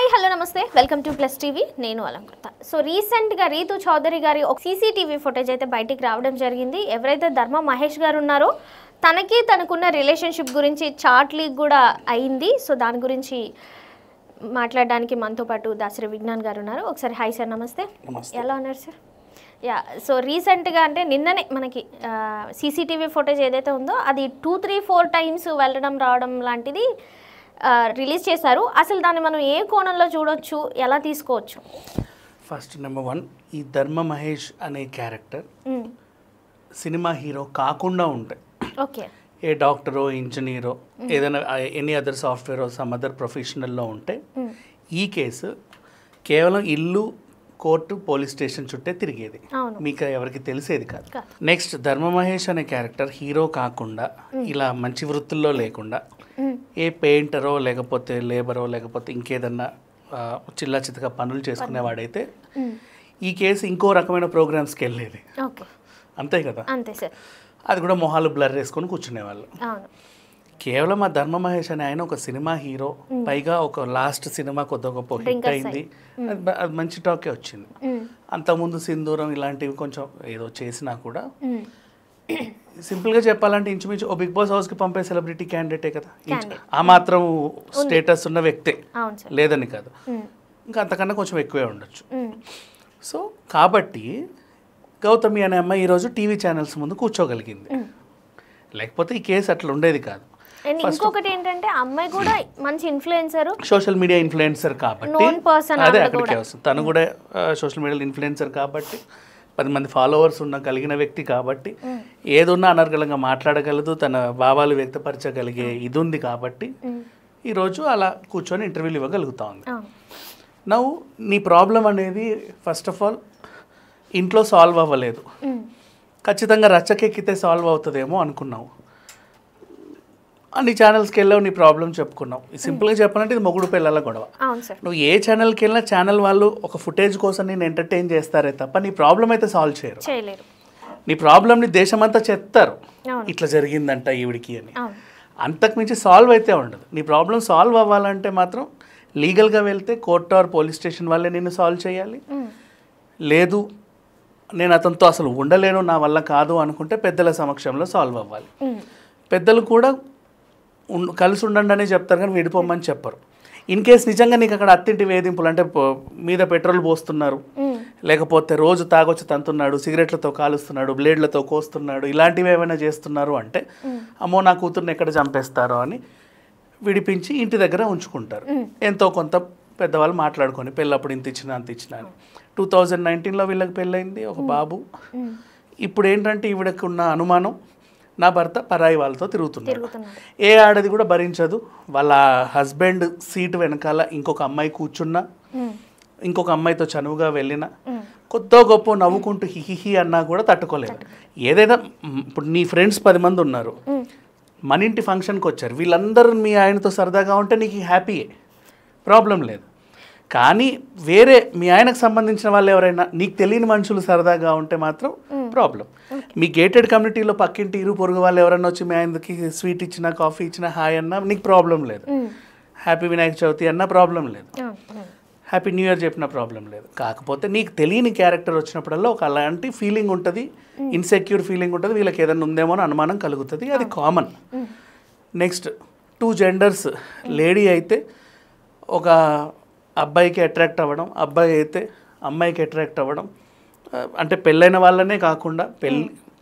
Hi hello నమస్తే welcome to plus TV నేను Alankrita. So రీసెంట్గా రీతు చౌదరి గారి ఒక సీసీటీవీ ఫుటేజ్ అయితే బయటికి రావడం జరిగింది. ఎవరైతే ధర్మ మహేష్ గారు ఉన్నారో తనకున్న రిలేషన్షిప్ గురించి చాట్ లీక్ కూడా అయింది. సో దాని గురించి మాట్లాడడానికి మనతో పాటు దాసరి విజ్ఞాన్ గారు ఉన్నారు. ఒకసారి హాయ్ సార్, నమస్తే. ఎలా ఉన్నారు సార్? యా, సో రీసెంట్గా అంటే నిన్ననే మనకి సీసీటీవీ ఫుటేజ్ ఏదైతే ఉందో అది 2-3-4 టైమ్స్ వెళ్ళడం రావడం లాంటిది రిలీజ్ చేశారు. అసలు దాన్ని మనం ఏ కోణంలో చూడొచ్చు, ఎలా తీసుకోవచ్చు? ఫస్ట్ నెంబర్ 1, ఈ ధర్మ మహేష్ అనే క్యారెక్టర్ సినిమా హీరో కాకుండా ఉంటే, ఓకే, ఏ డాక్టరో ఇంజనీరో ఏదైనా any other software some other ప్రొఫెషనల్లో ఉంటే ఈ కేసు కేవలం ఇల్లు, కోర్టు, పోలీస్ స్టేషన్ చుట్టే తిరిగేది, మీకు ఎవరికి తెలిసేది కాదు. నెక్స్ట్ ధర్మ మహేష్ అనే క్యారెక్టర్ హీరో కాకుండా ఇలా మంచి వృత్తుల్లో లేకుండా ఏ పెయింటరో లేకపోతే లేబరో లేకపోతే ఇంకేదన్నా చిల్లా చితగా పనులు చేసుకునేవాడైతే ఈ కేసు ఇంకో రకమైన ప్రోగ్రామ్స్కి వెళ్ళేది. అంతే కదా? అంతే సార్. అది కూడా మొహాలు బ్లర్ వేసుకొని కూర్చునేవాళ్ళు. కేవలం ఆ ధర్మ మహేష్ అనే ఆయన ఒక సినిమా హీరో, పైగా ఒక లాస్ట్ సినిమా కొద్దిగా గొప్ప హిట్ అయింది, అది మంచి టాకే వచ్చింది. అంతకుముందు సింధూరం ఇలాంటివి కొంచెం ఏదో చేసినా కూడా సింపుల్గా చెప్పాలంటే ఇంచుమించు ఓ బిగ్ బాస్ హౌస్కి పంపే సెలబ్రిటీ క్యాండిడేటే కదా, ఆ మాత్రం స్టేటస్ ఉన్న వ్యక్తే, లేదని కాదు, ఇంకా అంతకన్నా కొంచెం ఎక్కువే ఉండొచ్చు. సో కాబట్టి గౌతమి అనే అమ్మాయి ఈరోజు టీవీ ఛానల్స్ ముందు కూర్చోగలిగింది, లేకపోతే ఈ కేసు అట్లా ఉండేది కాదు. ఇంకొకటి ఏంటంటే అమ్మాయి కూడా మంచి ఇన్ఫ్లుయెన్సర్, సోషల్ మీడియా ఇన్ఫ్లుయెన్సర్ కాబట్టి అదే అక్కడికే వస్తుంది. తను కూడా సోషల్ మీడియా ఇన్ఫ్లుయెన్సర్ కాబట్టి 10 మంది ఫాలోవర్స్ ఉన్న కలిగిన వ్యక్తి కాబట్టి ఏదున్నా అనర్గళంగా మాట్లాడగలదు, తన భావాలు వ్యక్తపరచగలిగే ఇది ఉంది కాబట్టి ఈరోజు అలా కూర్చొని ఇంటర్వ్యూలు ఇవ్వగలుగుతా ఉంది. నవ్వు నీ ప్రాబ్లం అనేది ఫస్ట్ ఆఫ్ ఆల్ ఇంట్లో సాల్వ్ అవ్వలేదు, ఖచ్చితంగా రచ్చకెక్కితే సాల్వ్ అవుతుందేమో అనుకున్నావు, అన్ని ఛానల్స్కి వెళ్ళావు, నీ ప్రాబ్లం చెప్పుకున్నావు. సింపుల్గా చెప్పాలంటే ఇది మొగుడు పిల్లల గొడవ. నువ్వు ఏ ఛానల్కి వెళ్ళినా ఛానల్ వాళ్ళు ఒక ఫుటేజ్ కోసం నేను ఎంటర్టైన్ చేస్తారే తప్ప నీ ప్రాబ్లం అయితే సాల్వ్ చేయలేరు. నీ ప్రాబ్లమ్ని దేశమంతా చెప్తారు, ఇట్లా జరిగిందంట ఈవిడికి అని, అంతకుమించి సాల్వ్ అయితే ఉండదు. నీ ప్రాబ్లం సాల్వ్ అవ్వాలంటే మాత్రం లీగల్గా వెళ్తే కోర్టు ఆర్ పోలీస్ స్టేషన్ వాళ్ళే నిన్ను సాల్వ్ చేయాలి. లేదు నేను అతనితో అసలు ఉండలేను, నా వల్ల కాదు అనుకుంటే పెద్దల సమక్షంలో సాల్వ్ అవ్వాలి. పెద్దలు కూడా కలిసి ఉండండి అనే చెప్తారు కానీ విడిపోమని చెప్పరు. ఇన్ కేస్ నిజంగా నీకు అక్కడ అత్తింటి వేధింపులు అంటే మీద పెట్రోల్ పోస్తున్నారు, లేకపోతే రోజు తాగొచ్చి తంతున్నాడు, సిగరెట్లతో కాలుస్తున్నాడు, బ్లేడ్లతో కోస్తున్నాడు, ఇలాంటివి ఏమైనా చేస్తున్నారు అంటే అమ్మో నా కూతుర్ని ఎక్కడ చంపేస్తారో అని విడిపించి ఇంటి దగ్గర ఉంచుకుంటారు. ఎంతో కొంత పెద్దవాళ్ళు మాట్లాడుకొని పెళ్ళప్పుడు ఇంత ఇచ్చినా అంత ఇచ్చినా అని. 2019లో వీళ్ళకి పెళ్ళయింది, ఒక బాబు. ఇప్పుడు ఏంటంటే ఈవిడకు ఉన్న అనుమానం నా భర్త పరాయి వాళ్ళతో తిరుగుతున్నాడు. ఏ ఆడది కూడా భరించదు, వాళ్ళ హస్బెండ్ సీటు వెనకాల ఇంకొక అమ్మాయి కూర్చున్నా, ఇంకొక అమ్మాయితో చనువుగా వెళ్ళినా, కొద్దో గొప్ప నవ్వుకుంటూ హిహిహి అన్నా కూడా తట్టుకోలేదు. ఏదైనా ఇప్పుడు నీ ఫ్రెండ్స్ 10 మంది ఉన్నారు, మన ఇంటి ఫంక్షన్కి వచ్చారు, వీళ్ళందరూ మీ ఆయనతో సరదాగా ఉంటే నీకు హ్యాపీయే, ప్రాబ్లం లేదు. కానీ వేరే మీ ఆయనకు సంబంధించిన వాళ్ళు ఎవరైనా నీకు తెలియని మనుషులు సరదాగా ఉంటే మాత్రం ప్రాబ్లం. మీ గేటెడ్ కమ్యూనిటీలో పక్కింటి ఇరు పొరుగు వాళ్ళు ఎవరైనా వచ్చి మీ ఆయనకి స్వీట్ ఇచ్చినా కాఫీ ఇచ్చినా హాయ్ అన్నా నీకు ప్రాబ్లం లేదు, హ్యాపీ వినాయక చవితి అన్నా ప్రాబ్లం లేదు, హ్యాపీ న్యూ ఇయర్ చెప్పిన ప్రాబ్లం లేదు. కాకపోతే నీకు తెలియని క్యారెక్టర్ వచ్చినప్పుడల్లా ఒక అలాంటి ఫీలింగ్ ఉంటుంది, ఇన్సెక్యూర్ ఫీలింగ్ ఉంటుంది, వీళ్ళకి ఏదైనా ఉందేమో అని అనుమానం కలుగుతుంది, అది కామన్. నెక్స్ట్ 2 జెండర్స్, లేడీ అయితే ఒక అబ్బాయికి అట్రాక్ట్ అవ్వడం, అబ్బాయి అయితే అమ్మాయికి అట్రాక్ట్ అవ్వడం, అంటే పెళ్ళైన వాళ్ళనే కాకుండా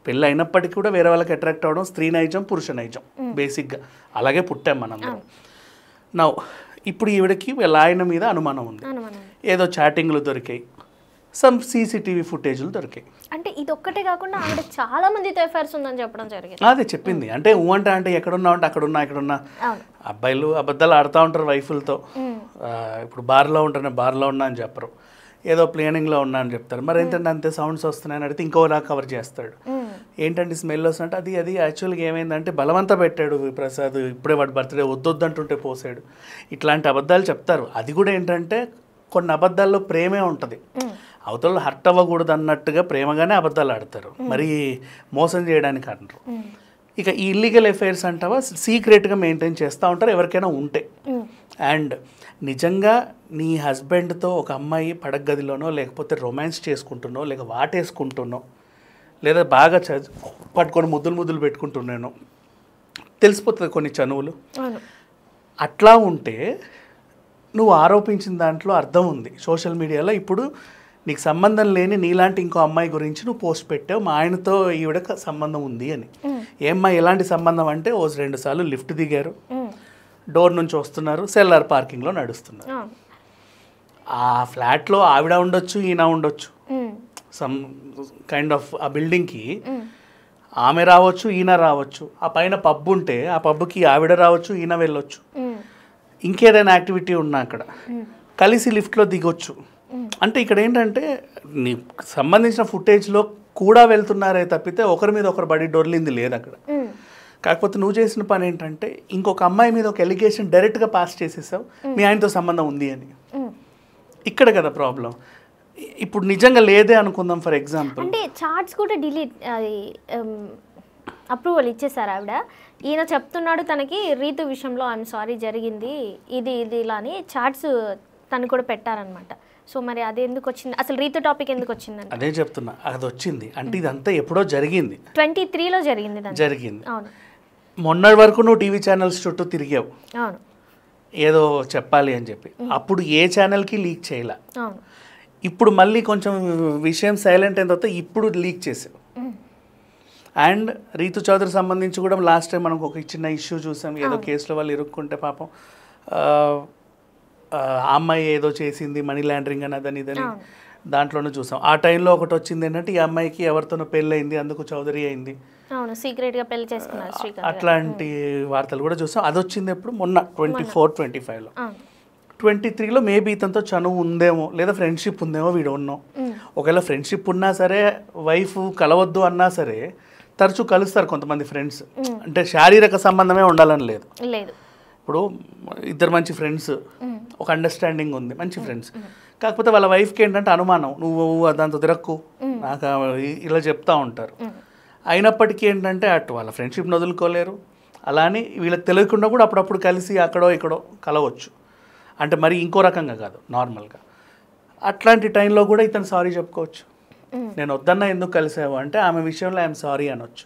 పెళ్ళి అయినప్పటికీ కూడా వేరే వాళ్ళకి అట్రాక్ట్ అవ్వడం స్త్రీ నైజం, పురుష నైజం, బేసిక్గా అలాగే పుట్టాం మనందరం. నా ఇప్పుడు ఈవిడకి వీళ్ళ ఆయన మీద అనుమానం ఉంది, ఏదో చాటింగ్లు దొరికాయి, సమ్ సీసీటీవీ ఫుటేజ్లు దొరికాయి. అంటే ఇది ఒక్కటే కాకుండా ఆవిడ చాలా మందితో ఎఫైర్స్ ఉందని చెప్పడం జరిగింది. అదే చెప్పింది, అంటే అంటే ఎక్కడున్నా అంటే అక్కడున్నా అబ్బాయిలు అబద్ధాలు ఆడుతూ ఉంటారు వైఫులతో. ఇప్పుడు బార్లో ఉంటేనే బార్లో ఉన్నా అని చెప్పరు, ఏదో ప్లేనింగ్లో ఉన్నా అని చెప్తారు. మరి ఏంటంటే అంతే సౌండ్స్ వస్తున్నాయని అడిగితే ఇంకోలా కవర్ చేస్తాడు. ఏంటంటే స్మెల్ వస్తుంటే అది యాక్చువల్గా ఏమైందంటే బలవంతా పెట్టాడు ప్రసాద్, ఇప్పుడే వాడు బర్త్డే వద్దొద్దంటుంటే పోసాడు, ఇట్లాంటి అబద్ధాలు చెప్తారు. అది కూడా ఏంటంటే కొన్ని అబద్ధాల్లో ప్రేమే ఉంటుంది, అవతల హర్ట్ అవ్వకూడదు అన్నట్టుగా ప్రేమగానే అబద్ధాలు ఆడతారు, మరి మోసం చేయడానికి అంటారు. ఇక ఈ ఇల్లీగల్ అఫైర్స్ అంటావా సీక్రెట్గా మెయింటైన్ చేస్తూ ఉంటారు ఎవరికైనా ఉంటే. అండ్ నిజంగా నీ హస్బెండ్తో ఒక అమ్మాయి పడక గదిలోనో లేకపోతే రొమాన్స్ చేసుకుంటున్నో లేక వాటేసుకుంటున్నో లేదా బాగా పట్టుకొని ముద్దులు పెట్టుకుంటున్నాను తెలిసిపోతుంది కొన్ని చనువులు. అట్లా ఉంటే నువ్వు ఆరోపించిన దాంట్లో అర్థం ఉంది. సోషల్ మీడియాలో ఇప్పుడు నీకు సంబంధం లేని నీలాంటి ఇంకో అమ్మాయి గురించి నువ్వు పోస్ట్ పెట్టావు, మా ఆయనతో ఈవిడ సంబంధం ఉంది అని. ఏమ్మా ఎలాంటి సంబంధం అంటే 2 సార్లు లిఫ్ట్ దిగారు, డోర్ నుంచి వస్తున్నారు, సెల్లార్ పార్కింగ్లో నడుస్తున్నారు. ఆ ఫ్లాట్లో ఆవిడ ఉండొచ్చు, ఈయన ఉండొచ్చు, సమ్ కైండ్ ఆఫ్ ఆ బిల్డింగ్కి ఆమె రావచ్చు, ఈయన రావచ్చు. ఆ పైన పబ్ ఉంటే ఆ పబ్కి ఆవిడ రావచ్చు, ఈయన వెళ్ళొచ్చు. ఇంకేదైనా యాక్టివిటీ ఉన్నా అక్కడ కలిసి లిఫ్ట్లో దిగొచ్చు. అంటే ఇక్కడ ఏంటంటే నీ సంబంధించిన ఫుటేజ్లో కూడా వెళ్తున్నారే తప్పితే ఒకరి మీద ఒకరు బడి డొర్లింది లేదు అక్కడ. కాకపోతే నువ్వు చేసిన పని ఏంటంటే ఇంకొక అమ్మాయి మీద ఒక ఎలిగేషన్ డైరెక్ట్గా పాస్ చేసేసావు, మీ ఆయనతో సంబంధం ఉంది అని. ఇక్కడ కదా ప్రాబ్లం. ఇప్పుడు నిజంగా లేదే అనుకుందాం ఫర్ ఎగ్జాంపుల్, అంటే చార్ట్స్ కూడా డిలీట్ అది అప్రూవల్ ఇచ్చేసారు ఆవిడ. ఈయన చెప్తున్నాడు తనకి రీతు విషయంలో ఐఎమ్ సారీ జరిగింది ఇది ఇలా అని చార్ట్స్ తను కూడా పెట్టారనమాట. సో మరి అది ఎందుకు వచ్చింది అసలు, రీతు టాపిక్ ఎందుకు వచ్చిందండి? అదే చెప్తున్నా, అది వచ్చింది అంటే ఇదంతా ఎప్పుడో జరిగింది, 23లో జరిగింది. అవును, మొన్నటి వరకు నువ్వు టీవీ ఛానల్స్ చుట్టూ తిరిగావు, అవును, ఏదో చెప్పాలి అని చెప్పి. అప్పుడు ఏ ఛానల్కి లీక్ చేయలే. అవును, ఇప్పుడు మళ్ళీ కొంచెం విషయం సైలెంట్ అయిన తర్వాత ఇప్పుడు లీక్ చేసావు. అండ్ రీతు చౌదరి సంబంధించి కూడా లాస్ట్ టైం మనకు ఒక చిన్న ఇష్యూ చూసాం, ఏదో కేసులో వాళ్ళు ఇరుక్కుంటే పాపం ఆ అమ్మాయి ఏదో చేసింది మనీ లాండరింగ్ అని అదని ఇదని దాంట్లోనే చూసాం. ఆ టైంలో ఒకటి వచ్చింది ఏంటంటే ఈ అమ్మాయికి ఎవరితోనో పెళ్ళి అయింది, అందుకు చౌదరి అయింది, సీక్రెట్గా పెళ్లి చేసుకున్నారు శ్రీకాంత్, అట్లాంటి వార్తలు కూడా చూసాం. అది వచ్చింది ఎప్పుడు మొన్న 24-25లో. 23లో మేబీ ఇతనితో చనువు ఉందేమో లేదా ఫ్రెండ్షిప్ ఉందేమో వీడు ఉన్నాం. ఒకవేళ ఫ్రెండ్షిప్ ఉన్నా సరే వైఫ్ కలవద్దు అన్నా సరే తరచూ కలుస్తారు కొంతమంది ఫ్రెండ్స్, అంటే శారీరక సంబంధమే ఉండాలని లేదు. ఇప్పుడు ఇద్దరు మంచి ఫ్రెండ్స్, ఒక అండర్స్టాండింగ్ ఉంది, మంచి ఫ్రెండ్స్. కాకపోతే వాళ్ళ వైఫ్కి ఏంటంటే అనుమానం, నువ్వు దాంతో తిరక్కు నాకు ఇలా చెప్తా ఉంటారు. అయినప్పటికీ ఏంటంటే అటు వాళ్ళ ఫ్రెండ్షిప్ని వదులుకోలేరు, అలానే వీళ్ళకి తెలియకుండా కూడా అప్పుడప్పుడు కలిసి అక్కడో ఇక్కడో కలవచ్చు. అంటే మరి ఇంకో రకంగా కాదు, నార్మల్గా. అట్లాంటి టైంలో కూడా ఇతను సారీ చెప్పుకోవచ్చు. నేను వద్దన్నా ఎందుకు కలిసావు అంటే ఆమె విషయంలో ఐఎమ్ సారీ అనొచ్చు.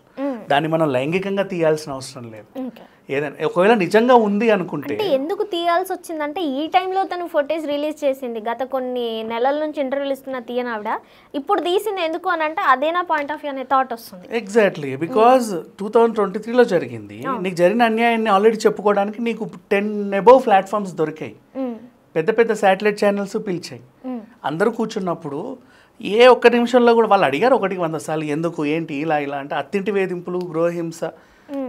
దాన్ని మనం లైంగికంగా తీయాల్సిన అవసరం లేదు. ఏదైనా ఒకవేళ నిజంగా ఉంది అనుకుంటే ఎందుకు తీయాల్సి వచ్చిందంటే ఈ టైంలో తను ఫోటేజ్ రిలీజ్ చేసింది, గత కొన్ని నెలల నుంచి ఇంటర్వ్యూలు ఇస్తున్న తీయని ఆవిడ ఇప్పుడు తీసింది ఎందుకు అని అంటే అదేనా పాయింట్ ఆఫ్ వ్యూ అనే థాట్ వస్తుంది. ఎగ్జాక్ట్లీ, బికాజ్ 2023లో జరిగింది. నీకు జరిగిన అన్యాయాన్ని ఆల్రెడీ చెప్పుకోవడానికి నీకు 10 అబోవ్ ప్లాట్ఫామ్స్ దొరికాయి, పెద్ద పెద్ద శాటిలైట్ ఛానల్స్ పిలిచాయి. అందరూ కూర్చున్నప్పుడు ఏ ఒక్క నిమిషంలో కూడా వాళ్ళు అడిగారు 100 సార్లు ఎందుకు ఏంటి ఇలా అంటే అత్తింటి వేధింపులు, గృహహింస,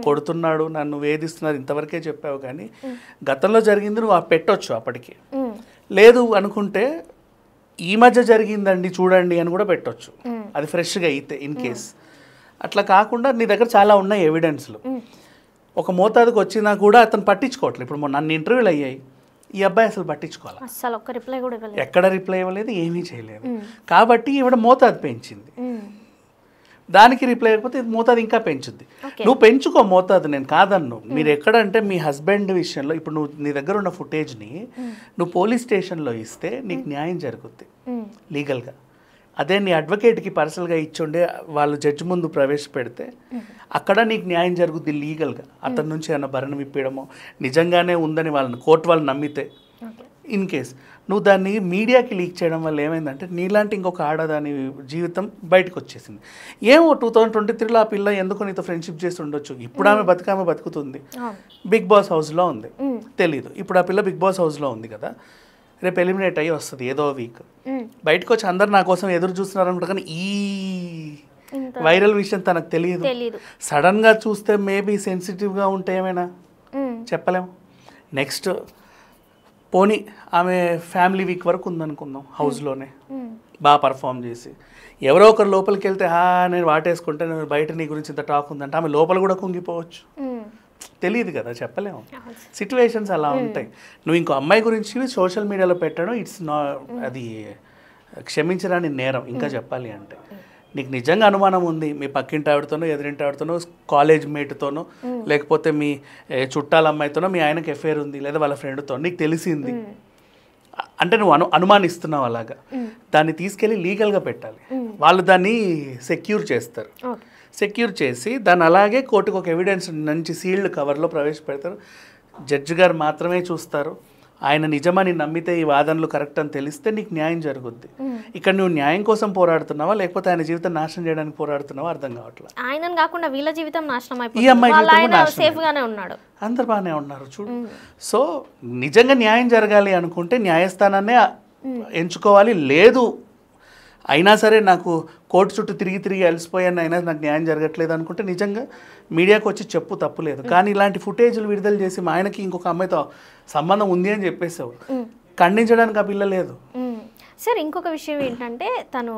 కొడుతున్నాడు, నన్ను వేధిస్తున్నారు, ఇంతవరకే చెప్పావు. కానీ గతంలో జరిగింది నువ్వు పెట్టొచ్చు అప్పటికి. లేదు అనుకుంటే ఈ మధ్య జరిగిందండి చూడండి అని కూడా పెట్టొచ్చు, అది ఫ్రెష్గా అయితే ఇన్ కేస్. అట్లా కాకుండా నీ దగ్గర చాలా ఉన్నాయి ఎవిడెన్స్లు. ఒక మోతాదుకు వచ్చినా కూడా అతను పట్టించుకోవట్లేదు. ఇప్పుడు నన్ను ఇంటర్వ్యూలు అయ్యాయి, ఈ అబ్బాయి అసలు పట్టించుకోవాలి, అసలు ఒక్క రిప్లై కూడా ఇవ్వలేదు, ఎక్కడ రిప్లై ఇవ్వలేదు, ఏమీ చేయలేదు. కాబట్టి ఈవిడ మోతాదు పెంచింది, దానికి రిప్లై అయిపోతే మోతాదు ఇంకా పెంచుద్ది. నువ్వు పెంచుకో మోతాదు, నేను కాదన్ను. మీరు ఎక్కడంటే మీ హస్బెండ్ విషయంలో ఇప్పుడు నువ్వు నీ దగ్గర ఉన్న ఫుటేజ్ని నువ్వు పోలీస్ స్టేషన్లో ఇస్తే నీకు న్యాయం జరుగుద్ది లీగల్గా. అదే నీ అడ్వకేట్కి పర్సనల్గా ఇచ్చుండే వాళ్ళు జడ్జి ముందు ప్రవేశపెడితే అక్కడ నీకు న్యాయం జరుగుద్ది లీగల్గా. అతని నుంచి ఏమైనా భరణం ఇప్పడమో నిజంగానే ఉందని వాళ్ళని కోర్టు వాళ్ళు నమ్మితే. ఇన్ కేస్ నువ్వు దాన్ని మీడియాకి లీక్ చేయడం వల్ల ఏమైందంటే నీలాంటి ఇంకొక ఆడదాని జీవితం బయటకు వచ్చేసింది. ఏమో 2023లో ఆ పిల్ల ఎందుకు నీతో ఫ్రెండ్షిప్ చేసి ఉండొచ్చు, ఇప్పుడు ఆమె బతుకుతుంది, బిగ్ బాస్ హౌస్లో ఉంది, తెలీదు. ఇప్పుడు ఆ పిల్ల బిగ్ బాస్ హౌస్లో ఉంది కదా, రేపు ఎలిమినేట్ అయ్యి వస్తుంది ఏదో వీక్, బయటకు వచ్చి అందరు నా కోసం ఎదురు చూస్తున్నారు అనుకుంటా. కానీ ఈ వైరల్ విషయం తనకు తెలియదు. సడన్గా చూస్తే మేబీ సెన్సిటివ్గా ఉంటే ఏమైనా చెప్పలేము. నెక్స్ట్ పోనీ ఆమె ఫ్యామిలీ వీక్ వరకు ఉందనుకుందాం, హౌస్లోనే బాగా పర్ఫామ్ చేసి ఎవరో ఒకరు లోపలికి వెళ్తే నేను వాటేసుకుంటే నేను బయట నీ గురించి ఇంత టాక్ ఉందంటే ఆమె లోపల కూడా కుంగిపోవచ్చు, తెలియదు కదా, చెప్పలేము. సిచ్యువేషన్స్ అలా ఉంటాయి. నువ్వు ఇంకో అమ్మాయి గురించి సోషల్ మీడియాలో పెట్టడం అది క్షమించరాని నేరం. ఇంకా చెప్పాలి అంటే నీకు నిజంగా అనుమానం ఉంది మీ పక్కింటి ఆవిడతోనో ఎదురింటి ఆవిడతోనో కాలేజ్ మేట్తోనో లేకపోతే మీ చుట్టాల అమ్మాయితోనో మీ ఆయనకి ఎఫైర్ ఉంది లేదా వాళ్ళ ఫ్రెండ్తో నీకు తెలిసింది అంటే నువ్వు అనుమానిస్తున్నావు అలాగా, దాన్ని తీసుకెళ్ళి లీగల్గా పెట్టాలి. వాళ్ళు దాన్ని సెక్యూర్ చేస్తారు. సెక్యూర్ చేసి దాన్ని అలాగే కోర్టుకు ఒక ఎవిడెన్స్ నుంచి సీల్డ్ కవర్లో ప్రవేశపెడతారు. జడ్జి గారు మాత్రమే చూస్తారు. ఆయన నిజమని నమ్మితే ఈ వాదనలు కరెక్ట్ అని తెలిస్తే నీకు న్యాయం జరుగుద్ది. ఇక్కడ నువ్వు న్యాయం కోసం పోరాడుతున్నావా లేకపోతే ఆయన జీవితం నాశనం చేయడానికి పోరాడుతున్నావా అర్థం కావట్లేదు. ఆయనను కాకుండా వీళ్ళ జీవితం నాశనం ఈ అమ్మాయి సేఫ్ గానే ఉన్నాడు, అందరు బాగానే ఉన్నారు చూడు. సో నిజంగా న్యాయం జరగాలి అనుకుంటే న్యాయస్థానాన్నే ఎంచుకోవాలి. లేదు అయినా సరే నాకు కోర్టు చుట్టూ తిరిగి అలసిపోయాను అయినా నాకు న్యాయం జరగట్లేదు అనుకుంటే నిజంగా మీడియాకు వచ్చి చెప్పు, తప్పులేదు. కానీ ఇలాంటి ఫుటేజ్లు విడుదల చేసి మా ఆయనకి ఇంకొక అమ్మాయితో సంబంధం ఉంది అని చెప్పేసావు, ఖండించడానికి ఆ పిల్ల లేదు. సార్ ఇంకొక విషయం ఏంటంటే తను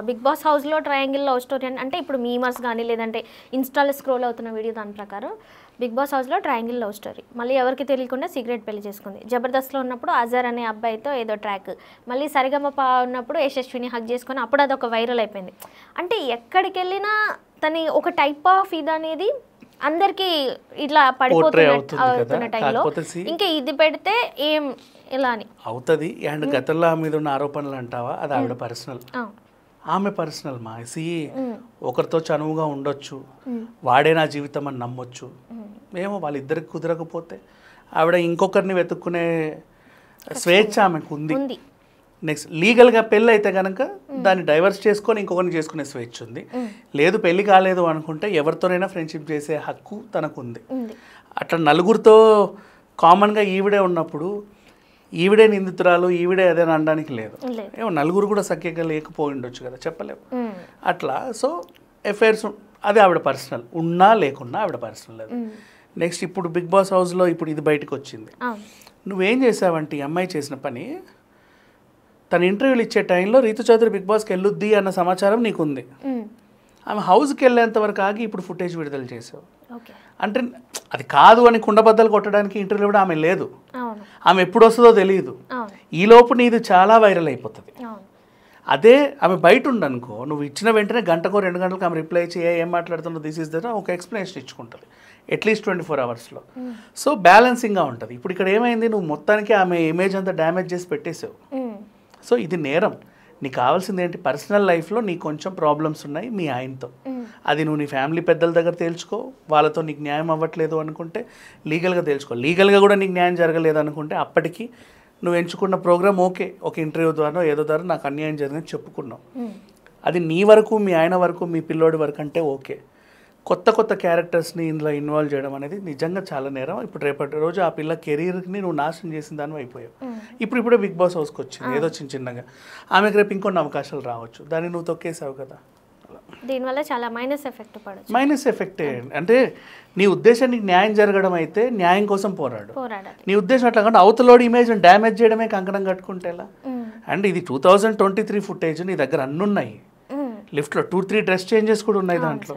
బిగ్ బాస్ హౌస్లో ట్రయాంగిల్ లవ్ స్టోరీ అంటే ఇప్పుడు మీమర్స్ కానీ లేదంటే ఇన్స్టాలో స్క్రోల్ అవుతున్న వీడియో దాని ప్రకారం బిగ్ బాస్ హౌస్లో ట్రయాంగిల్ లవ్ స్టోరీ, మళ్ళీ ఎవరికి తెలియకుండా సీక్రెట్ పెళ్లి చేసుకుంది. జబర్దస్త్లో ఉన్నప్పుడు అజర్ అనే అబ్బాయితో ఏదో ట్రాక్, మళ్ళీ సరిగమప ఉన్నప్పుడు యశస్విని హక్ చేసుకొని అప్పుడు అదొక వైరల్ అయిపోయింది. అంటే ఎక్కడికి వెళ్ళినా తన ఒక టైప్ ఆఫ్ ఇది అనేది అందరికీ ఇట్లా పడిపోతున్న టైంలో ఇంకా ఇది పెడితే ఏం ఇలా అని అవుతుంది. అండ్ గతంలో మీద ఉన్న ఆరోపణలు అంటావా అది ఆవిడ పర్సనల్, ఆమె పర్సనల్ మాసి ఒకరితో చనువుగా ఉండొచ్చు, వాడే నా జీవితం అని నమ్మొచ్చు. ఏమో వాళ్ళిద్దరికి కుదరకపోతే ఆవిడ ఇంకొకరిని వెతుక్కునే స్వేచ్ఛ ఆమెకు ఉంది. నెక్స్ట్ లీగల్గా పెళ్ళి అయితే కనుక దాన్ని డైవర్స్ చేసుకొని ఇంకొకరిని చేసుకునే స్వేచ్ఛ ఉంది. లేదు పెళ్ళి కాలేదు అనుకుంటే ఎవరితోనైనా ఫ్రెండ్షిప్ చేసే హక్కు తనకు ఉంది. అట్లా నలుగురితో కామన్గా ఈవిడే ఉన్నప్పుడు ఈవిడే నిందితురాలు ఈవిడే అదేని అనడానికి లేదు. ఏమో నలుగురు కూడా సఖ్యంగా లేకపోయి ఉండొచ్చు కదా, చెప్పలేము అట్లా. సో ఎఫైర్స్ అది ఆవిడ పర్సనల్, ఉన్నా లేకున్నా ఆవిడ పర్సనల్ అది. నెక్స్ట్ ఇప్పుడు బిగ్ బాస్ హౌస్లో ఇప్పుడు ఇది బయటకు వచ్చింది. నువ్వేం చేసావంటే ఈ అమ్మాయి చేసిన పని, తన ఇంటర్వ్యూలు ఇచ్చే టైంలో రీతు చౌదరి బిగ్ బాస్కి వెళ్ళొద్ది అన్న సమాచారం నీకుంది. ఆమె హౌస్కి వెళ్ళేంత వరకు ఆగి ఇప్పుడు ఫుటేజ్ విడుదల చేసావు. అంటే అది కాదు అని కుండబద్దలు కొట్టడానికి ఇంటర్వ్యూ కూడా ఆమె లేదు. ఆమె ఎప్పుడు వస్తుందో తెలియదు. ఈలోపు నీది చాలా వైరల్ అయిపోతుంది. అదే ఆమె బయట ఉండనుకో, నువ్వు ఇచ్చిన వెంటనే గంటకో 2 గంటలకు ఆమె రిప్లై ఏం మాట్లాడుతుందో దిస్ ఇస్ దట్ ఒక ఎక్స్ప్లెనేషన్ ఇచ్చుకుంటుంది అట్లీస్ట్ 24 అవర్స్లో. సో బ్యాలెన్సింగ్గా ఉంటుంది. ఇప్పుడు ఇక్కడ ఏమైంది, నువ్వు మొత్తానికి ఆమె ఇమేజ్ అంతా డ్యామేజ్ చేసి పెట్టేసావు. సో ఇది నేరం. నీకు కావాల్సింది ఏంటి, పర్సనల్ లైఫ్లో నీకు కొంచెం ప్రాబ్లమ్స్ ఉన్నాయి మీ ఆయనతో, అది నువ్వు నీ ఫ్యామిలీ పెద్దల దగ్గర తేల్చుకో. వాళ్ళతో నీకు న్యాయం అవ్వట్లేదు అనుకుంటే లీగల్గా తేల్చుకో. లీగల్గా కూడా నీకు న్యాయం జరగలేదు అనుకుంటే అప్పటికి నువ్వు ఎంచుకున్న ప్రోగ్రామ్ ఓకే, ఒక ఇంటర్వ్యూ ద్వారా ఏదో ద్వారా నాకు అన్యాయం జరిగిందని చెప్పుకున్నావు. అది నీ వరకు మీ ఆయన వరకు మీ పిల్లోడి వరకు అంటే ఓకే. కొత్త క్యారెక్టర్స్ని ఇందులో ఇన్వాల్వ్ చేయడం అనేది నిజంగా చాలా నేరం. ఇప్పుడు రేపటి రోజు ఆ పిల్ల కెరీర్ని నువ్వు నాశనం చేసిన దాన్ని అయిపోయావు. ఇప్పుడే బిగ్ బాస్ హౌస్కి వచ్చింది ఏదో చిన్నగా, ఆమెకు రేపు ఇంకొన్ని అవకాశాలు రావచ్చు, దాన్ని నువ్వు తొక్కేసావు కదా. దీనివల్ల చాలా మైనస్ ఎఫెక్ట్ పడచ్చు. మైనస్ ఎఫెక్టే అంటే నీ ఉద్దేశం నీకు న్యాయం జరగడం అయితే న్యాయం కోసం పోరాడు. నీ ఉద్దేశం అట్లా కంటే అవతలోడి ఇమేజ్ని డ్యామేజ్ చేయడమే కంకణం కట్టుకుంటే ఎలా. అండ్ ఇది 2023 ఫుటేజ్, నీ దగ్గర అన్నీ ఉన్నాయి. లిఫ్ట్లో 2-3 డ్రెస్ చేంజెస్ కూడా ఉన్నాయి దాంట్లో.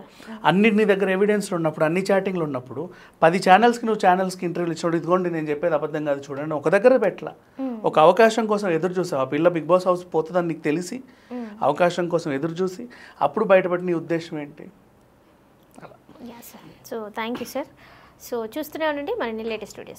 అన్నిటి నీ దగ్గర ఎవిడెన్స్లు ఉన్నప్పుడు, అన్ని చాటింగ్లు ఉన్నప్పుడు 10 ఛానల్స్కి నువ్వు ఛానల్స్కి ఇంటర్వ్యూలు ఇచ్చినప్పుడు ఇదిగోండి నేను చెప్పేది అబద్ధం కాదు చూడండి ఒక దగ్గర పెట్టలా. ఒక అవకాశం కోసం ఎదురు చూసావు. ఆ పిల్ల బిగ్ బాస్ హౌస్ పోతుందని నీకు తెలిసి అవకాశం కోసం ఎదురు చూసి అప్పుడు బయటపడి నీ ఉద్దేశం ఏంటి అలా. So thank you sir. So చూస్తూనే ఉండండి మరిన్ని లేటెస్ట్ వీడియోస్.